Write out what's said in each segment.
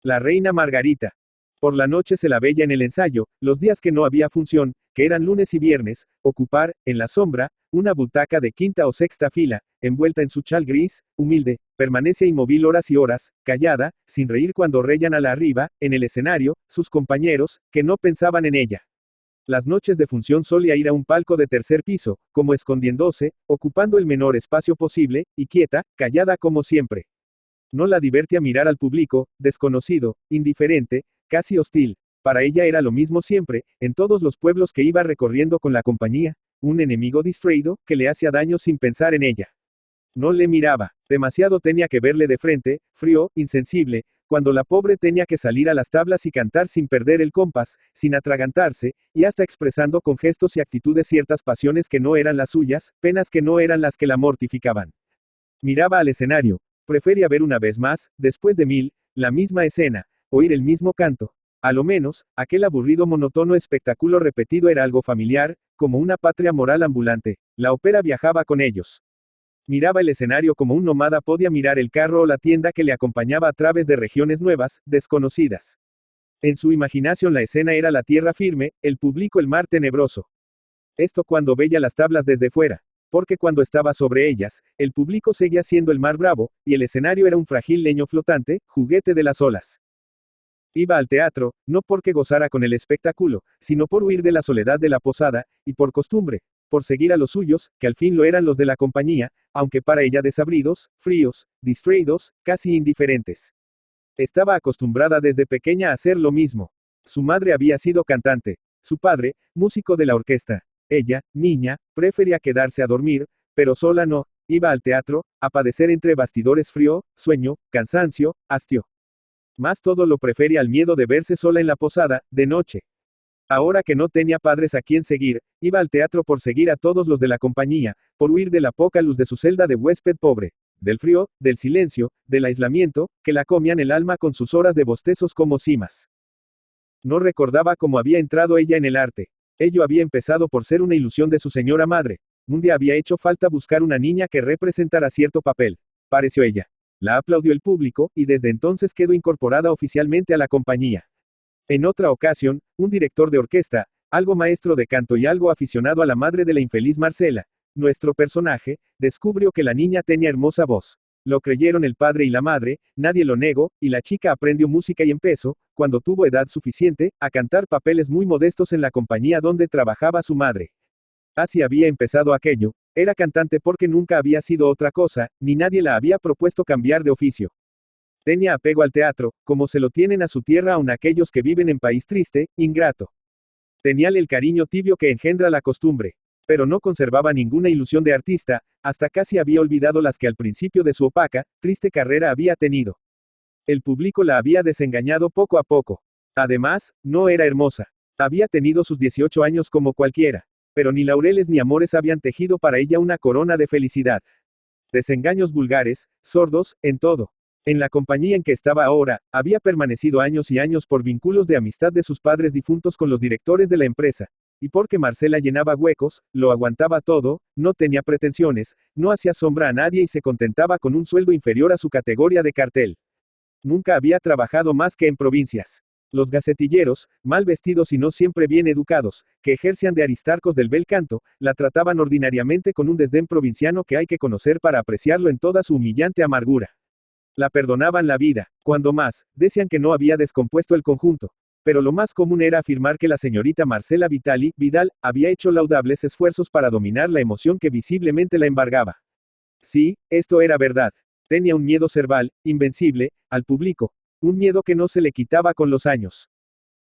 La reina Margarita. Por la noche se la veía en el ensayo, los días que no había función, que eran lunes y viernes, ocupar, en la sombra, una butaca de quinta o sexta fila, envuelta en su chal gris, humilde, permanece inmóvil horas y horas, callada, sin reír cuando reyan a la arriba, en el escenario, sus compañeros, que no pensaban en ella. Las noches de función solía ir a un palco de tercer piso, como escondiéndose, ocupando el menor espacio posible, y quieta, callada como siempre. No la divertía mirar al público, desconocido, indiferente, casi hostil. Para ella era lo mismo siempre, en todos los pueblos que iba recorriendo con la compañía, un enemigo distraído, que le hacía daño sin pensar en ella. No le miraba, demasiado tenía que verle de frente, frío, insensible, cuando la pobre tenía que salir a las tablas y cantar sin perder el compás, sin atragantarse, y hasta expresando con gestos y actitudes ciertas pasiones que no eran las suyas, penas que no eran las que la mortificaban. Miraba al escenario, prefería ver una vez más, después de 1000, la misma escena, oír el mismo canto. A lo menos, aquel aburrido monótono espectáculo repetido era algo familiar, como una patria moral ambulante. La ópera viajaba con ellos. Miraba el escenario como un nómada podía mirar el carro o la tienda que le acompañaba a través de regiones nuevas, desconocidas. En su imaginación la escena era la tierra firme, el público el mar tenebroso. Esto cuando veía las tablas desde fuera. Porque cuando estaba sobre ellas, el público seguía siendo el mar bravo, y el escenario era un frágil leño flotante, juguete de las olas. Iba al teatro, no porque gozara con el espectáculo, sino por huir de la soledad de la posada, y por costumbre, por seguir a los suyos, que al fin lo eran los de la compañía, aunque para ella desabridos, fríos, distraídos, casi indiferentes. Estaba acostumbrada desde pequeña a hacer lo mismo. Su madre había sido cantante, su padre, músico de la orquesta. Ella, niña, prefería quedarse a dormir, pero sola no, iba al teatro, a padecer entre bastidores frío, sueño, cansancio, hastio. Más todo lo prefería al miedo de verse sola en la posada, de noche. Ahora que no tenía padres a quien seguir, iba al teatro por seguir a todos los de la compañía, por huir de la poca luz de su celda de huésped pobre, del frío, del silencio, del aislamiento, que la comían el alma con sus horas de bostezos como cimas. No recordaba cómo había entrado ella en el arte. Ello había empezado por ser una ilusión de su señora madre. Un día había hecho falta buscar una niña que representara cierto papel. Pareció ella. La aplaudió el público, y desde entonces quedó incorporada oficialmente a la compañía. En otra ocasión, un director de orquesta, algo maestro de canto y algo aficionado a la madre de la infeliz Marcela, nuestro personaje, descubrió que la niña tenía hermosa voz. Lo creyeron el padre y la madre, nadie lo negó, y la chica aprendió música y empezó, cuando tuvo edad suficiente, a cantar papeles muy modestos en la compañía donde trabajaba su madre. Así había empezado aquello, era cantante porque nunca había sido otra cosa, ni nadie la había propuesto cambiar de oficio. Tenía apego al teatro, como se lo tienen a su tierra aun aquellos que viven en país triste, ingrato. Teníale el cariño tibio que engendra la costumbre. Pero no conservaba ninguna ilusión de artista, hasta casi había olvidado las que al principio de su opaca, triste carrera había tenido. El público la había desengañado poco a poco. Además, no era hermosa. Había tenido sus 18 años como cualquiera. Pero ni laureles ni amores habían tejido para ella una corona de felicidad. Desengaños vulgares, sordos, en todo. En la compañía en que estaba ahora, había permanecido años y años por vínculos de amistad de sus padres difuntos con los directores de la empresa. Y porque Marcela llenaba huecos, lo aguantaba todo, no tenía pretensiones, no hacía sombra a nadie y se contentaba con un sueldo inferior a su categoría de cartel. Nunca había trabajado más que en provincias. Los gacetilleros, mal vestidos y no siempre bien educados, que ejercían de aristarcos del bel canto, la trataban ordinariamente con un desdén provinciano que hay que conocer para apreciarlo en toda su humillante amargura. La perdonaban la vida, cuando más, decían que no había descompuesto el conjunto. Pero lo más común era afirmar que la señorita Marcela Vidal, había hecho laudables esfuerzos para dominar la emoción que visiblemente la embargaba. Sí, esto era verdad. Tenía un miedo cerval, invencible, al público. Un miedo que no se le quitaba con los años.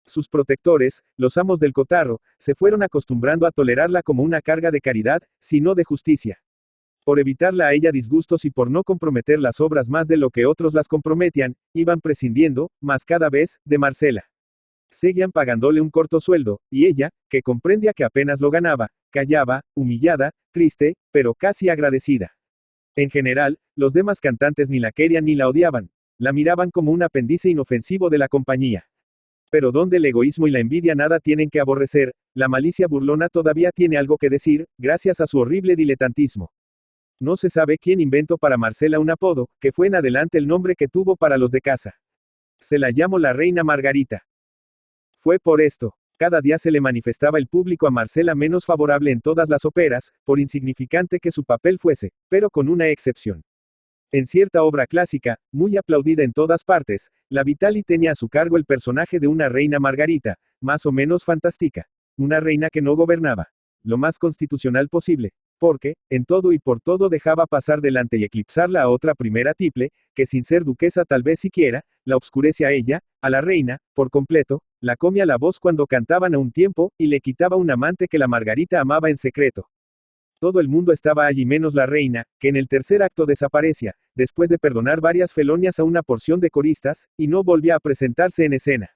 Sus protectores, los amos del cotarro, se fueron acostumbrando a tolerarla como una carga de caridad, sino de justicia. Por evitarla a ella disgustos y por no comprometer las obras más de lo que otros las comprometían, iban prescindiendo, más cada vez, de Marcela. Seguían pagándole un corto sueldo, y ella, que comprendía que apenas lo ganaba, callaba, humillada, triste, pero casi agradecida. En general, los demás cantantes ni la querían ni la odiaban. La miraban como un apéndice inofensivo de la compañía. Pero donde el egoísmo y la envidia nada tienen que aborrecer, la malicia burlona todavía tiene algo que decir, gracias a su horrible diletantismo. No se sabe quién inventó para Marcela un apodo, que fue en adelante el nombre que tuvo para los de casa. Se la llamo la reina Margarita. Fue por esto. Cada día se le manifestaba el público a Marcela menos favorable en todas las óperas, por insignificante que su papel fuese, pero con una excepción. En cierta obra clásica, muy aplaudida en todas partes, la Vitali tenía a su cargo el personaje de una reina Margarita, más o menos fantástica. Una reina que no gobernaba lo más constitucional posible, porque, en todo y por todo dejaba pasar delante y eclipsarla a otra primera tiple, que sin ser duquesa tal vez siquiera, la obscurece a ella, a la reina, por completo, la comía la voz cuando cantaban a un tiempo, y le quitaba un amante que la Margarita amaba en secreto. Todo el mundo estaba allí menos la reina, que en el tercer acto desaparecía, después de perdonar varias felonias a una porción de coristas, y no volvía a presentarse en escena.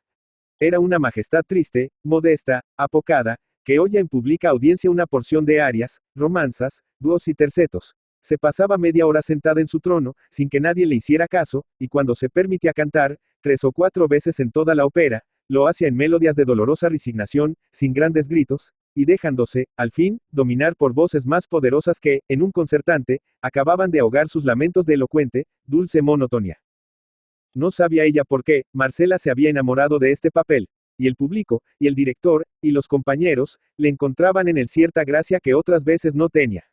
Era una majestad triste, modesta, apocada, que oía en pública audiencia una porción de arias, romanzas, dúos y tercetos. Se pasaba media hora sentada en su trono, sin que nadie le hiciera caso, y cuando se permitía cantar, 3 o 4 veces en toda la ópera, lo hacía en melodías de dolorosa resignación, sin grandes gritos, y dejándose, al fin, dominar por voces más poderosas que, en un concertante, acababan de ahogar sus lamentos de elocuente, dulce monotonía. No sabía ella por qué, Marcela se había enamorado de este papel, y el público, y el director, y los compañeros, le encontraban en él cierta gracia que otras veces no tenía.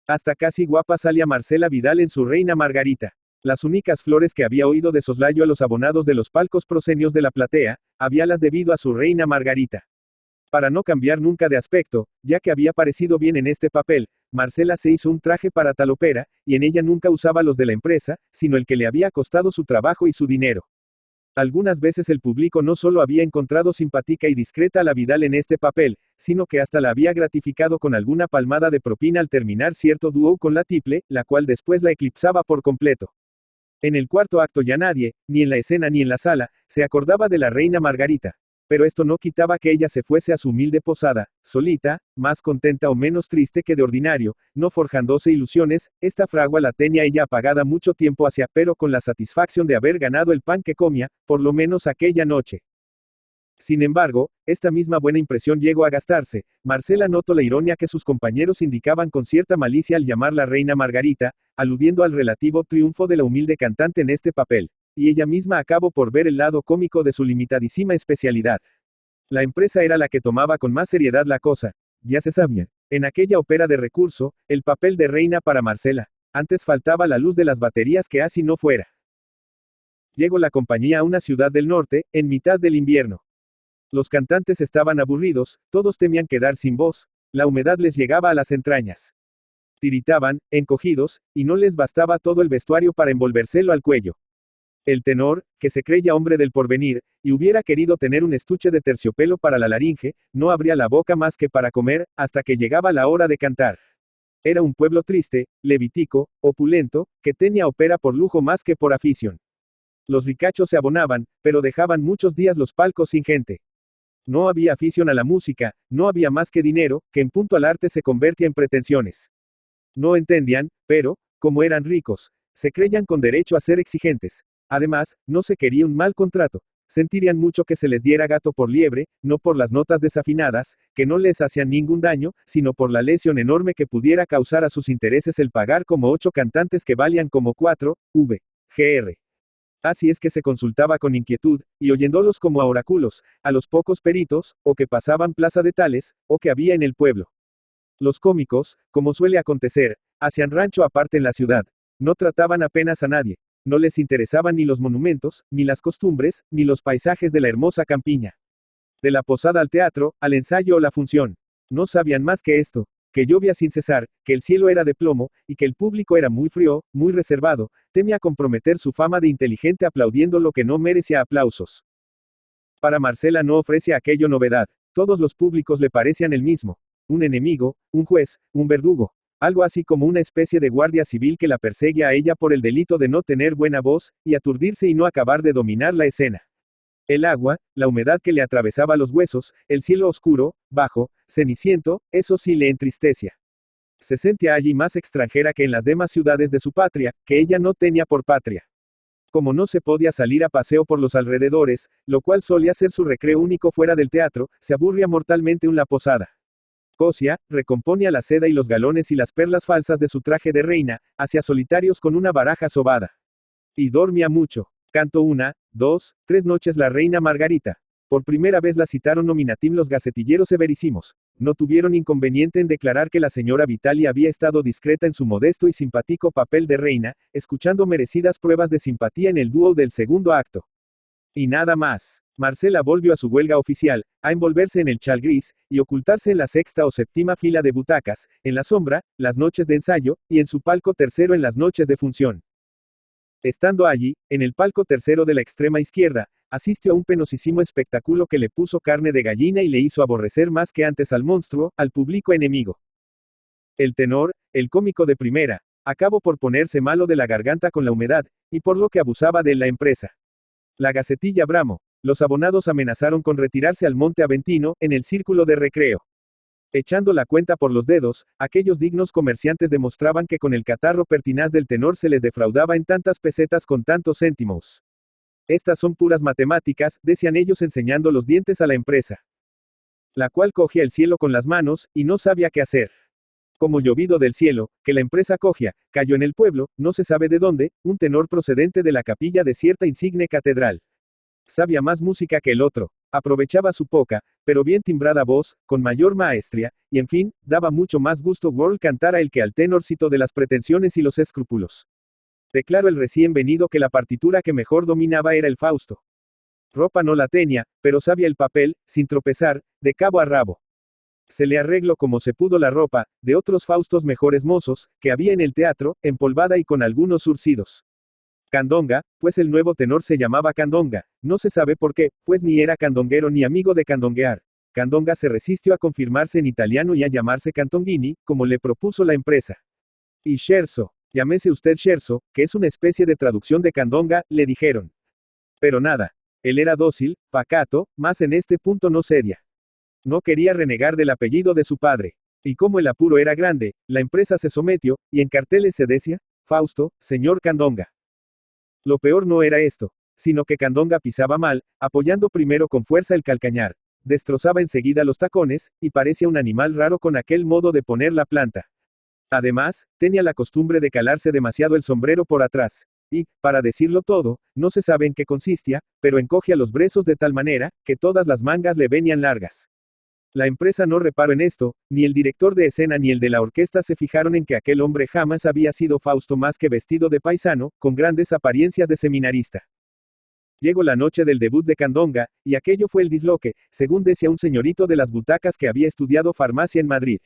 Hasta casi guapa salía Marcela Vidal en su reina Margarita. Las únicas flores que había oído de soslayo a los abonados de los palcos proscenios de la platea, habíalas debido a su reina Margarita. Para no cambiar nunca de aspecto, ya que había parecido bien en este papel, Marcela se hizo un traje para tal ópera, y en ella nunca usaba los de la empresa, sino el que le había costado su trabajo y su dinero. Algunas veces el público no solo había encontrado simpática y discreta a la Vidal en este papel, sino que hasta la había gratificado con alguna palmada de propina al terminar cierto dúo con la tiple, la cual después la eclipsaba por completo. En el cuarto acto ya nadie, ni en la escena ni en la sala, se acordaba de la reina Margarita. Pero esto no quitaba que ella se fuese a su humilde posada, solita, más contenta o menos triste que de ordinario, no forjándose ilusiones, esta fragua la tenía ella apagada mucho tiempo hacia, pero con la satisfacción de haber ganado el pan que comía, por lo menos aquella noche. Sin embargo, esta misma buena impresión llegó a gastarse. Marcela notó la ironía que sus compañeros indicaban con cierta malicia al llamarla reina Margarita, aludiendo al relativo triunfo de la humilde cantante en este papel. Y ella misma acabó por ver el lado cómico de su limitadísima especialidad. La empresa era la que tomaba con más seriedad la cosa, ya se sabía. En aquella ópera de recurso, el papel de reina para Marcela. Antes faltaba la luz de las baterías que así no fuera. Llegó la compañía a una ciudad del norte, en mitad del invierno. Los cantantes estaban aburridos, todos temían quedar sin voz, la humedad les llegaba a las entrañas. Tiritaban, encogidos, y no les bastaba todo el vestuario para envolvérselo al cuello. El tenor, que se creía hombre del porvenir, y hubiera querido tener un estuche de terciopelo para la laringe, no abría la boca más que para comer, hasta que llegaba la hora de cantar. Era un pueblo triste, levítico, opulento, que tenía ópera por lujo más que por afición. Los ricachos se abonaban, pero dejaban muchos días los palcos sin gente. No había afición a la música, no había más que dinero, que en punto al arte se convertía en pretensiones. No entendían, pero, como eran ricos, se creían con derecho a ser exigentes. Además, no se quería un mal contrato. Sentirían mucho que se les diera gato por liebre, no por las notas desafinadas, que no les hacían ningún daño, sino por la lesión enorme que pudiera causar a sus intereses el pagar como 8 cantantes que valían como 4, v.gr. Así es que se consultaba con inquietud, y oyéndolos como a oráculos, a los pocos peritos, o que pasaban plaza de tales, o que había en el pueblo. Los cómicos, como suele acontecer, hacían rancho aparte en la ciudad. No trataban apenas a nadie. No les interesaban ni los monumentos, ni las costumbres, ni los paisajes de la hermosa campiña. De la posada al teatro, al ensayo o la función. No sabían más que esto, que llovía sin cesar, que el cielo era de plomo, y que el público era muy frío, muy reservado, temía comprometer su fama de inteligente aplaudiendo lo que no merecía aplausos. Para Marcela no ofrece aquello novedad. Todos los públicos le parecían el mismo. Un enemigo, un juez, un verdugo. Algo así como una especie de guardia civil que la persegue a ella por el delito de no tener buena voz, y aturdirse y no acabar de dominar la escena. El agua, la humedad que le atravesaba los huesos, el cielo oscuro, bajo, ceniciento, eso sí le entristecía. Se sentía allí más extranjera que en las demás ciudades de su patria, que ella no tenía por patria. Como no se podía salir a paseo por los alrededores, lo cual solía ser su recreo único fuera del teatro, se aburría mortalmente en la posada. Cosia, recomponía la seda y los galones y las perlas falsas de su traje de reina, hacía solitarios con una baraja sobada. Y dormía mucho. Cantó 1, 2, 3 noches la reina Margarita. Por primera vez la citaron nominatim los gacetilleros severísimos. No tuvieron inconveniente en declarar que la señora Vitali había estado discreta en su modesto y simpático papel de reina, escuchando merecidas pruebas de simpatía en el dúo del segundo acto. Y nada más. Marcela volvió a su huelga oficial, a envolverse en el chal gris, y ocultarse en la sexta o séptima fila de butacas, en la sombra, las noches de ensayo, y en su palco tercero en las noches de función. Estando allí, en el palco tercero de la extrema izquierda, asistió a un penosísimo espectáculo que le puso carne de gallina y le hizo aborrecer más que antes al monstruo, al público enemigo. El tenor, el cómico de primera, acabó por ponerse malo de la garganta con la humedad, y por lo que abusaba de la empresa. La Gacetilla bramó. Los abonados amenazaron con retirarse al Monte Aventino, en el círculo de recreo. Echando la cuenta por los dedos, aquellos dignos comerciantes demostraban que con el catarro pertinaz del tenor se les defraudaba en tantas pesetas con tantos céntimos. Estas son puras matemáticas, decían ellos enseñando los dientes a la empresa. La cual cogía el cielo con las manos, y no sabía qué hacer. Como llovido del cielo, que la empresa cogía, cayó en el pueblo, no se sabe de dónde, un tenor procedente de la capilla de cierta insigne catedral. Sabía más música que el otro, aprovechaba su poca, pero bien timbrada voz, con mayor maestría, y en fin, daba mucho más gusto World cantar a él que al tenorcito de las pretensiones y los escrúpulos. Declaró el recién venido que la partitura que mejor dominaba era el Fausto. Ropa no la tenía, pero sabía el papel, sin tropezar, de cabo a rabo. Se le arregló como se pudo la ropa, de otros Faustos mejores mozos, que había en el teatro, empolvada y con algunos surcidos. Candonga, pues el nuevo tenor se llamaba Candonga, no se sabe por qué, pues ni era candonguero ni amigo de candonguear. Candonga se resistió a confirmarse en italiano y a llamarse Cantonghini, como le propuso la empresa. Y Scherzo, llámese usted Scherzo, que es una especie de traducción de Candonga, le dijeron. Pero nada. Él era dócil, pacato, más en este punto no cedía. No quería renegar del apellido de su padre. Y como el apuro era grande, la empresa se sometió, y en carteles se decía, Fausto, señor Candonga. Lo peor no era esto, sino que Candonga pisaba mal, apoyando primero con fuerza el calcañar, destrozaba enseguida los tacones, y parecía un animal raro con aquel modo de poner la planta. Además, tenía la costumbre de calarse demasiado el sombrero por atrás, y, para decirlo todo, no se sabe en qué consistía, pero encogía los brezos de tal manera, que todas las mangas le venían largas. La empresa no reparó en esto, ni el director de escena ni el de la orquesta se fijaron en que aquel hombre jamás había sido Fausto más que vestido de paisano, con grandes apariencias de seminarista. Llegó la noche del debut de Candonga, y aquello fue el disloque, según decía un señorito de las butacas que había estudiado farmacia en Madrid.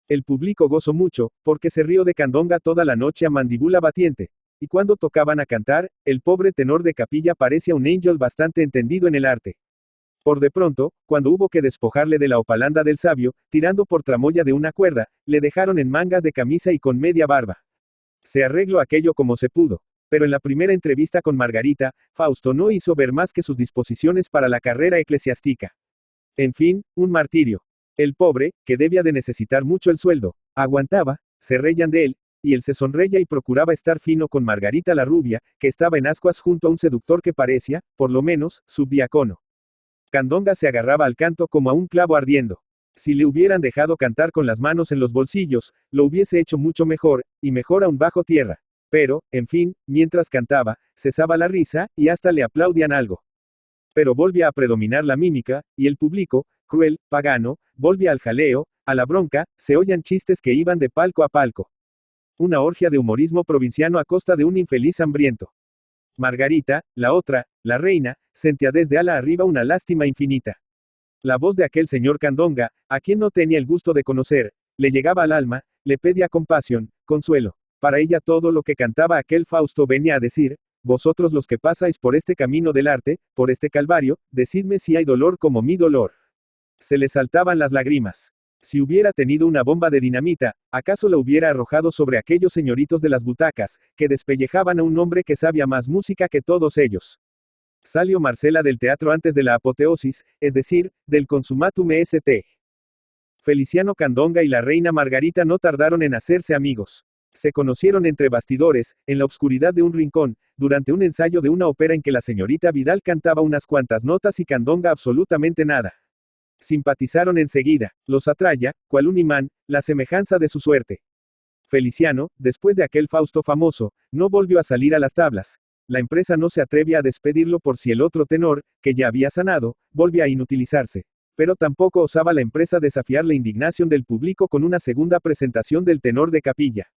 El público gozó mucho, porque se rió de Candonga toda la noche a mandíbula batiente. Y cuando tocaban a cantar, el pobre tenor de capilla parecía un angel bastante entendido en el arte. Por de pronto, cuando hubo que despojarle de la opalanda del sabio, tirando por tramoya de una cuerda, le dejaron en mangas de camisa y con media barba. Se arregló aquello como se pudo. Pero en la primera entrevista con Margarita, Fausto no hizo ver más que sus disposiciones para la carrera eclesiástica. En fin, un martirio. El pobre, que debía de necesitar mucho el sueldo, aguantaba, se reían de él, y él se sonreía y procuraba estar fino con Margarita la rubia, que estaba en ascuas junto a un seductor que parecía, por lo menos, subdiácono. Candonga se agarraba al canto como a un clavo ardiendo. Si le hubieran dejado cantar con las manos en los bolsillos, lo hubiese hecho mucho mejor, y mejor aún bajo tierra. Pero, en fin, mientras cantaba, cesaba la risa, y hasta le aplaudían algo. Pero volvía a predominar la mímica, y el público, cruel, pagano, volvía al jaleo, a la bronca, se oían chistes que iban de palco a palco. Una orgia de humorismo provinciano a costa de un infeliz hambriento. Margarita, la otra, la reina, sentía desde ala arriba una lástima infinita. La voz de aquel señor Candonga, a quien no tenía el gusto de conocer, le llegaba al alma, le pedía compasión, consuelo. Para ella todo lo que cantaba aquel Fausto venía a decir, vosotros los que pasáis por este camino del arte, por este calvario, decidme si hay dolor como mi dolor. Se le saltaban las lágrimas. Si hubiera tenido una bomba de dinamita, ¿acaso la hubiera arrojado sobre aquellos señoritos de las butacas, que despellejaban a un hombre que sabía más música que todos ellos? Salió Marcela del teatro antes de la apoteosis, es decir, del consumatum est. Feliciano Candonga y la reina Margarita no tardaron en hacerse amigos. Se conocieron entre bastidores, en la obscuridad de un rincón, durante un ensayo de una ópera en que la señorita Vidal cantaba unas cuantas notas y Candonga absolutamente nada. Simpatizaron enseguida, los atraía, cual un imán, la semejanza de su suerte. Feliciano, después de aquel Fausto famoso, no volvió a salir a las tablas, La empresa no se atrevía a despedirlo por si el otro tenor, que ya había sanado, volvía a inutilizarse. Pero tampoco osaba la empresa desafiar la indignación del público con una segunda presentación del tenor de capilla.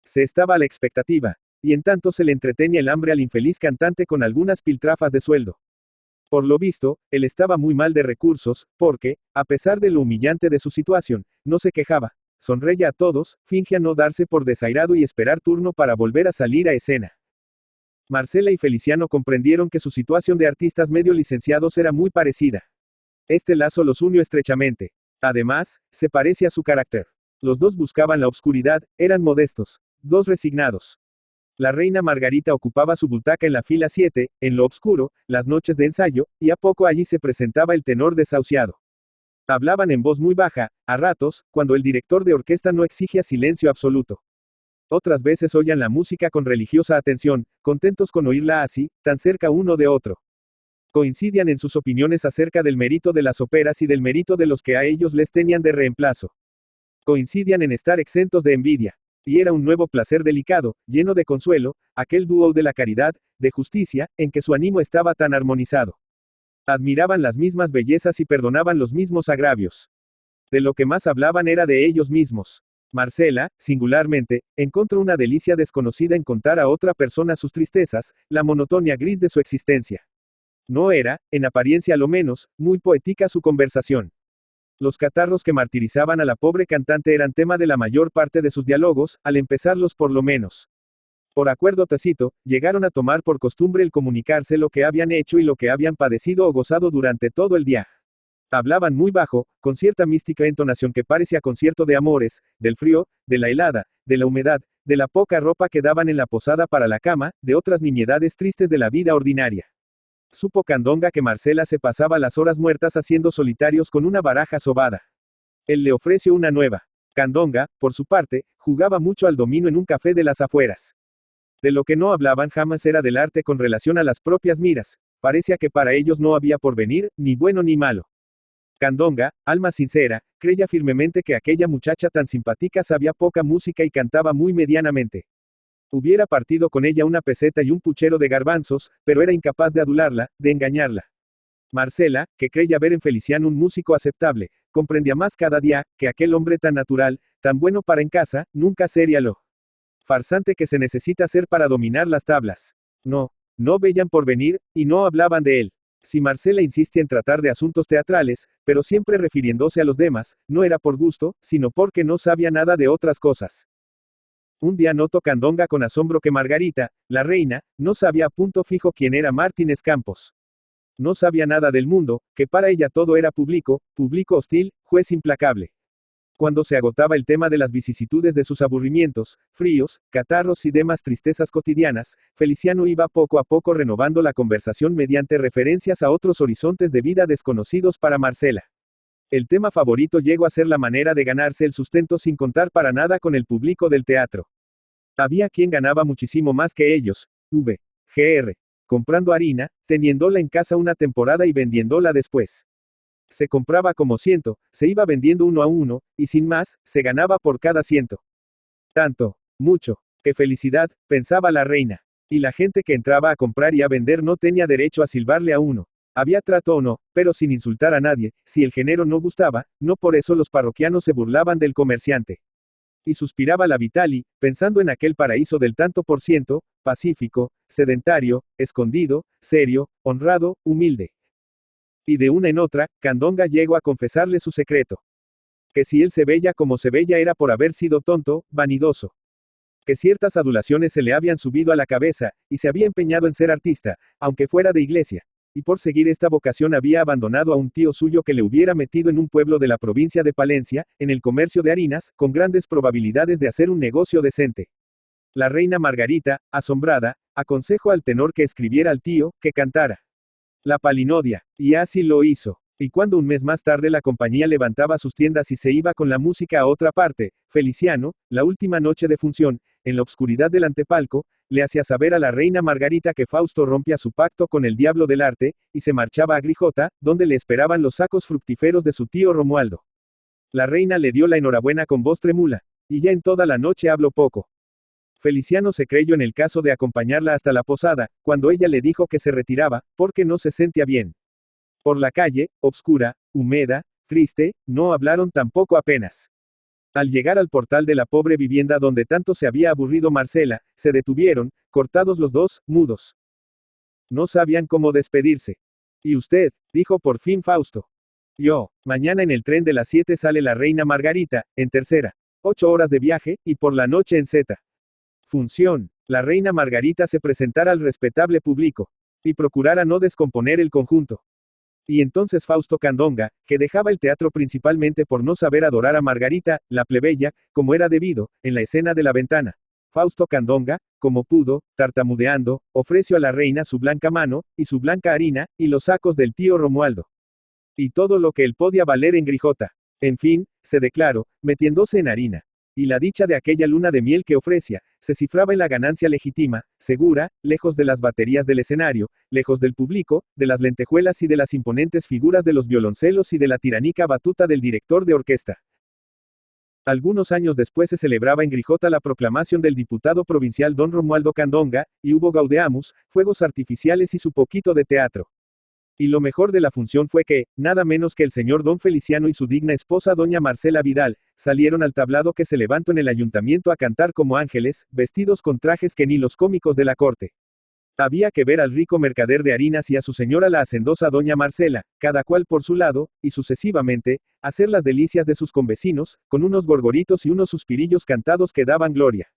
Se estaba a la expectativa, y en tanto se le entretenía el hambre al infeliz cantante con algunas piltrafas de sueldo. Por lo visto, él estaba muy mal de recursos, porque, a pesar de lo humillante de su situación, no se quejaba. Sonreía a todos, fingía no darse por desairado y esperar turno para volver a salir a escena. Marcela y Feliciano comprendieron que su situación de artistas medio licenciados era muy parecida. Este lazo los unió estrechamente. Además, se parecía a su carácter. Los dos buscaban la obscuridad, eran modestos, dos resignados. La reina Margarita ocupaba su butaca en la fila 7, en lo obscuro, las noches de ensayo, y a poco allí se presentaba el tenor desahuciado. Hablaban en voz muy baja, a ratos, cuando el director de orquesta no exigía silencio absoluto. Otras veces oían la música con religiosa atención, contentos con oírla así, tan cerca uno de otro. Coincidían en sus opiniones acerca del mérito de las óperas y del mérito de los que a ellos les tenían de reemplazo. Coincidían en estar exentos de envidia. Y era un nuevo placer delicado, lleno de consuelo, aquel dúo de la caridad, de justicia, en que su ánimo estaba tan armonizado. Admiraban las mismas bellezas y perdonaban los mismos agravios. De lo que más hablaban era de ellos mismos. Marcela, singularmente, encontró una delicia desconocida en contar a otra persona sus tristezas, la monotonía gris de su existencia. No era, en apariencia lo menos, muy poética su conversación. Los catarros que martirizaban a la pobre cantante eran tema de la mayor parte de sus diálogos, al empezarlos por lo menos. Por acuerdo tácito, llegaron a tomar por costumbre el comunicarse lo que habían hecho y lo que habían padecido o gozado durante todo el día. Hablaban muy bajo, con cierta mística entonación que parecía concierto de amores, del frío, de la helada, de la humedad, de la poca ropa que daban en la posada para la cama, de otras nimiedades tristes de la vida ordinaria. Supo Candonga que Marcela se pasaba las horas muertas haciendo solitarios con una baraja sobada. Él le ofreció una nueva. Candonga, por su parte, jugaba mucho al dominó en un café de las afueras. De lo que no hablaban jamás era del arte con relación a las propias miras. Parecía que para ellos no había porvenir, ni bueno ni malo. Candonga, alma sincera, creía firmemente que aquella muchacha tan simpática sabía poca música y cantaba muy medianamente. Hubiera partido con ella una peseta y un puchero de garbanzos, pero era incapaz de adularla, de engañarla. Marcela, que creía ver en Feliciano un músico aceptable, comprendía más cada día, que aquel hombre tan natural, tan bueno para en casa, nunca sería lo farsante que se necesita ser para dominar las tablas. No veían por venir, y no hablaban de él. Si Marcela insiste en tratar de asuntos teatrales, pero siempre refiriéndose a los demás, no era por gusto, sino porque no sabía nada de otras cosas. Un día notó Candonga con asombro que Margarita, la reina, no sabía a punto fijo quién era Martínez Campos. No sabía nada del mundo, que para ella todo era público hostil, juez implacable. Cuando se agotaba el tema de las vicisitudes de sus aburrimientos, fríos, catarros y demás tristezas cotidianas, Feliciano iba poco a poco renovando la conversación mediante referencias a otros horizontes de vida desconocidos para Marcela. El tema favorito llegó a ser la manera de ganarse el sustento sin contar para nada con el público del teatro. Había quien ganaba muchísimo más que ellos, Gr. Comprando harina, teniéndola en casa una temporada y vendiéndola después. Se compraba como ciento, se iba vendiendo uno a uno, y sin más, se ganaba por cada ciento. Tanto, mucho, qué felicidad, pensaba la reina. Y la gente que entraba a comprar y a vender no tenía derecho a silbarle a uno. Había trato o no, pero sin insultar a nadie, si el género no gustaba, no por eso los parroquianos se burlaban del comerciante. Y suspiraba la Vitali, pensando en aquel paraíso del tanto por ciento, pacífico, sedentario, escondido, serio, honrado, humilde. Y de una en otra, Candonga llegó a confesarle su secreto. Que si él se veía como se veía era por haber sido tonto, vanidoso. Que ciertas adulaciones se le habían subido a la cabeza, y se había empeñado en ser artista, aunque fuera de iglesia. Y por seguir esta vocación había abandonado a un tío suyo que le hubiera metido en un pueblo de la provincia de Palencia, en el comercio de harinas, con grandes probabilidades de hacer un negocio decente. La reina Margarita, asombrada, aconsejó al tenor que escribiera al tío, que cantara la palinodia, y así lo hizo. Y cuando un mes más tarde la compañía levantaba sus tiendas y se iba con la música a otra parte, Feliciano, la última noche de función, en la obscuridad del antepalco, le hacía saber a la reina Margarita que Fausto rompía su pacto con el diablo del arte, y se marchaba a Grijota, donde le esperaban los sacos fructíferos de su tío Romualdo. La reina le dio la enhorabuena con voz tremula, y ya en toda la noche habló poco. Feliciano se creyó en el caso de acompañarla hasta la posada, cuando ella le dijo que se retiraba, porque no se sentía bien. Por la calle, obscura, húmeda, triste, no hablaron tampoco apenas. Al llegar al portal de la pobre vivienda donde tanto se había aburrido Marcela, se detuvieron, cortados los dos, mudos. No sabían cómo despedirse. ¿Y usted? Dijo por fin Fausto. Yo, mañana en el tren de las 7 sale la reina Margarita, en tercera. 8 horas de viaje, y por la noche en Z. Función. La reina Margarita se presentara al respetable público. Y procurara no descomponer el conjunto. Y entonces Fausto Candonga, que dejaba el teatro principalmente por no saber adorar a Margarita, la plebeya, como era debido, en la escena de la ventana. Fausto Candonga, como pudo, tartamudeando, ofreció a la reina su blanca mano, y su blanca harina, y los sacos del tío Romualdo. Y todo lo que él podía valer en Grijota. En fin, se declaró, metiéndose en harina. Y la dicha de aquella luna de miel que ofrecía, se cifraba en la ganancia legítima, segura, lejos de las baterías del escenario, lejos del público, de las lentejuelas y de las imponentes figuras de los violoncelos y de la tiránica batuta del director de orquesta. Algunos años después se celebraba en Grijota la proclamación del diputado provincial don Romualdo Candonga, y hubo gaudeamus, fuegos artificiales y su poquito de teatro. Y lo mejor de la función fue que, nada menos que el señor don Feliciano y su digna esposa doña Marcela Vidal, salieron al tablado que se levantó en el ayuntamiento a cantar como ángeles, vestidos con trajes que ni los cómicos de la corte. Había que ver al rico mercader de harinas y a su señora la hacendosa doña Marcela, cada cual por su lado, y sucesivamente, hacer las delicias de sus convecinos, con unos gorgoritos y unos suspirillos cantados que daban gloria.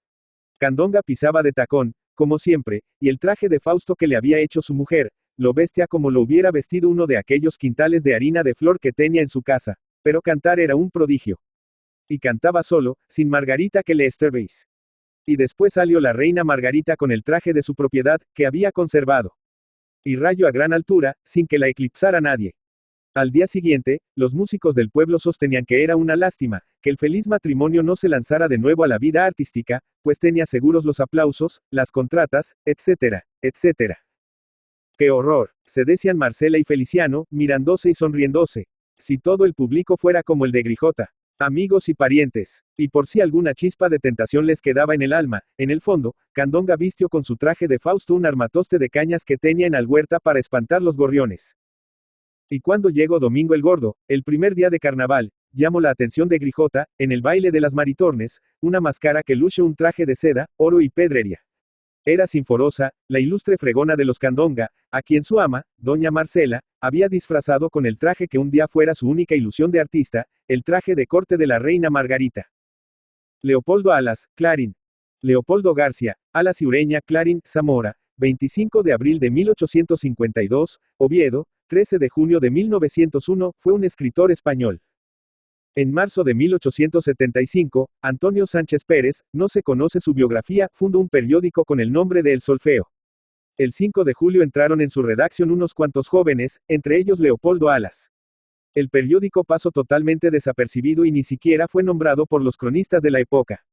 Candonga pisaba de tacón, como siempre, y el traje de Fausto que le había hecho su mujer, lo bestia como lo hubiera vestido uno de aquellos quintales de harina de flor que tenía en su casa. Pero cantar era un prodigio. Y cantaba solo, sin Margarita que le estorbéis. Y después salió la reina Margarita con el traje de su propiedad, que había conservado. Y rayo a gran altura, sin que la eclipsara nadie. Al día siguiente, los músicos del pueblo sostenían que era una lástima, que el feliz matrimonio no se lanzara de nuevo a la vida artística, pues tenía seguros los aplausos, las contratas, etcétera, etcétera. ¡Qué horror!, se decían Marcela y Feliciano, mirándose y sonriéndose. Si todo el público fuera como el de Grijota. Amigos y parientes. Y por si alguna chispa de tentación les quedaba en el alma, en el fondo, Candonga vistió con su traje de Fausto un armatoste de cañas que tenía en Alhuerta para espantar los gorriones. Y cuando llegó Domingo el Gordo, el primer día de carnaval, llamó la atención de Grijota, en el baile de las Maritornes, una máscara que luce un traje de seda, oro y pedrería. Era Sinforosa, la ilustre fregona de los Candonga, a quien su ama, doña Marcela, había disfrazado con el traje que un día fuera su única ilusión de artista, el traje de corte de la reina Margarita. Leopoldo Alas, Clarín. Leopoldo García, Alas y Ureña, Clarín, Zamora, 25 de abril de 1852, Oviedo, 13 de junio de 1901, fue un escritor español. En marzo de 1875, Antonio Sánchez Pérez, no se conoce su biografía, fundó un periódico con el nombre de El Solfeo. El 5 de julio entraron en su redacción unos cuantos jóvenes, entre ellos Leopoldo Alas. El periódico pasó totalmente desapercibido y ni siquiera fue nombrado por los cronistas de la época.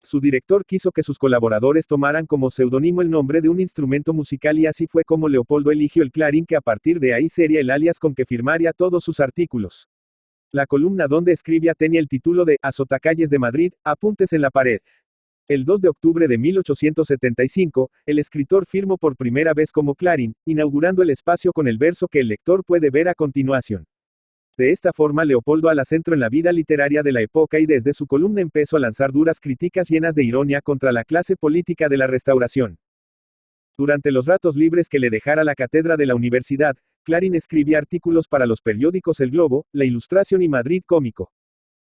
Su director quiso que sus colaboradores tomaran como seudónimo el nombre de un instrumento musical y así fue como Leopoldo eligió el Clarín, que a partir de ahí sería el alias con que firmaría todos sus artículos. La columna donde escribía tenía el título de Azotacalles de Madrid, apuntes en la pared. El 2 de octubre de 1875, el escritor firmó por primera vez como Clarín, inaugurando el espacio con el verso que el lector puede ver a continuación. De esta forma Leopoldo Alas entró en la vida literaria de la época y desde su columna empezó a lanzar duras críticas llenas de ironía contra la clase política de la Restauración. Durante los ratos libres que le dejara la cátedra de la universidad, Clarín escribía artículos para los periódicos El Globo, La Ilustración y Madrid Cómico.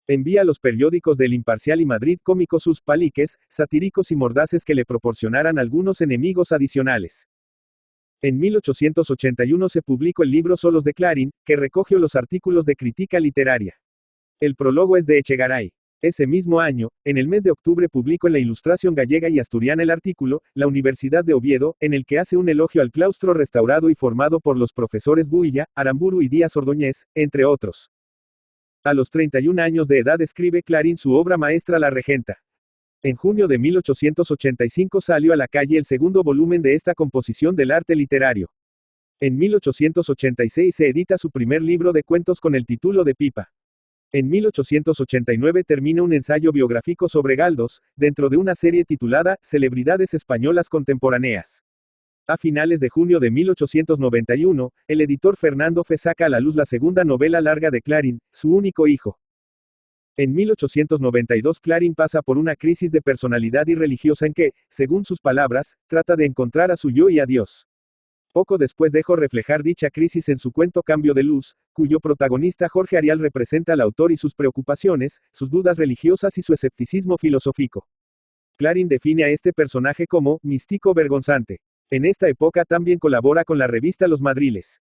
Envía a los periódicos del Imparcial y Madrid Cómico sus paliques, satíricos y mordaces que le proporcionaran algunos enemigos adicionales. En 1881 se publicó el libro Solos de Clarín, que recogió los artículos de crítica literaria. El prólogo es de Echegaray. Ese mismo año, en el mes de octubre publicó en la Ilustración gallega y asturiana el artículo, La Universidad de Oviedo, en el que hace un elogio al claustro restaurado y formado por los profesores Builla, Aramburu y Díaz Ordóñez, entre otros. A los 31 años de edad escribe Clarín su obra maestra La Regenta. En junio de 1885 salió a la calle el segundo volumen de esta composición del arte literario. En 1886 se edita su primer libro de cuentos con el título de Pipa. En 1889 termina un ensayo biográfico sobre Galdós, dentro de una serie titulada Celebridades Españolas Contemporáneas. A finales de junio de 1891, el editor Fernando Fe saca a la luz la segunda novela larga de Clarín, Su único hijo. En 1892 Clarín pasa por una crisis de personalidad y religiosa en que, según sus palabras, trata de encontrar a su yo y a Dios. Poco después dejó reflejar dicha crisis en su cuento Cambio de Luz, cuyo protagonista Jorge Arial representa al autor y sus preocupaciones, sus dudas religiosas y su escepticismo filosófico. Clarín define a este personaje como místico vergonzante. En esta época también colabora con la revista Los Madriles.